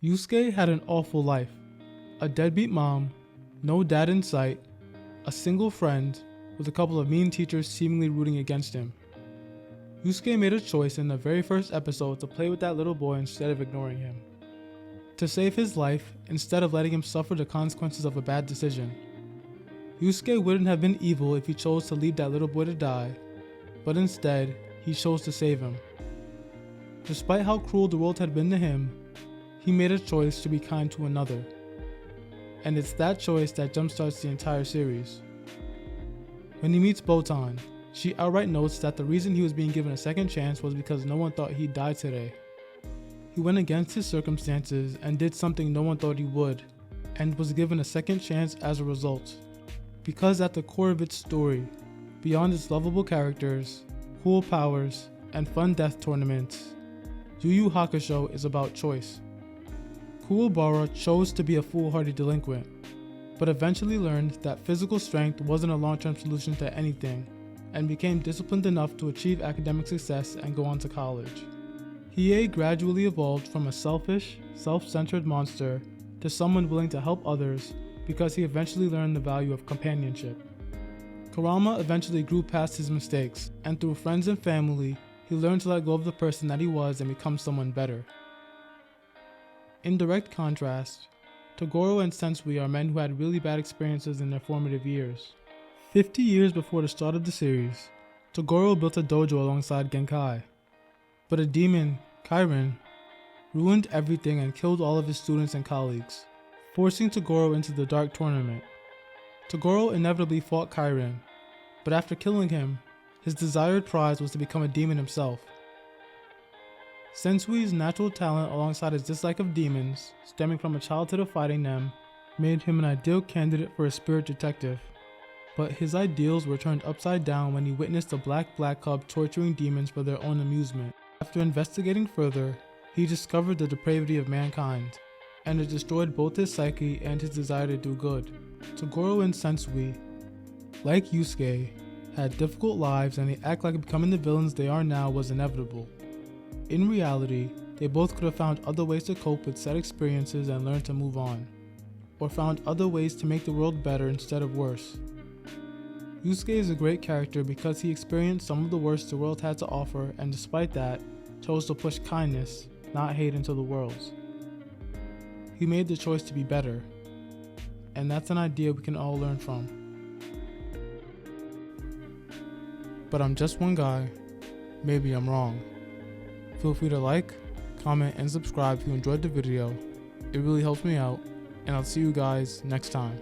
Yusuke had an awful life. A deadbeat mom, no dad in sight, a single friend, with a couple of mean teachers seemingly rooting against him. Yusuke made a choice in the very first episode to play with that little boy instead of ignoring him. To save his life, instead of letting him suffer the consequences of a bad decision. Yusuke wouldn't have been evil if he chose to leave that little boy to die, but instead, he chose to save him. Despite how cruel the world had been to him, he made a choice to be kind to another. And it's that choice that jumpstarts the entire series. When he meets Botan, she outright notes that the reason he was being given a second chance was because no one thought he'd die today. He went against his circumstances and did something no one thought he would, and was given a second chance as a result. Because at the core of its story, beyond its lovable characters, cool powers, and fun death tournaments, Yu Yu Hakusho is about choice. Kuwabara chose to be a foolhardy delinquent, but eventually learned that physical strength wasn't a long-term solution to anything, and became disciplined enough to achieve academic success and go on to college. Hiei gradually evolved from a selfish, self-centered monster to someone willing to help others because he eventually learned the value of companionship. Kurama eventually grew past his mistakes, and through friends and family, he learned to let go of the person that he was and become someone better. In direct contrast, Toguro and Sensui are men who had really bad experiences in their formative years. 50 years before the start of the series, Toguro built a dojo alongside Genkai, but a demon, Kairen, ruined everything and killed all of his students and colleagues, forcing Toguro into the Dark Tournament. Toguro inevitably fought Kairen, but after killing him, his desired prize was to become a demon himself. Sensui's natural talent alongside his dislike of demons, stemming from a childhood of fighting them, made him an ideal candidate for a spirit detective. But his ideals were turned upside down when he witnessed the Black Cub torturing demons for their own amusement. After investigating further, he discovered the depravity of mankind, and it destroyed both his psyche and his desire to do good. Toguro and Sensui, like Yusuke, had difficult lives, and they act like becoming the villains they are now was inevitable. In reality, they both could have found other ways to cope with said experiences and learn to move on, or found other ways to make the world better instead of worse. Yusuke is a great character because he experienced some of the worst the world had to offer, and despite that, chose to push kindness, not hate, into the world. He made the choice to be better, and that's an idea we can all learn from. But I'm just one guy, maybe I'm wrong. Feel free to like, comment, and subscribe if you enjoyed the video. It really helps me out, and I'll see you guys next time.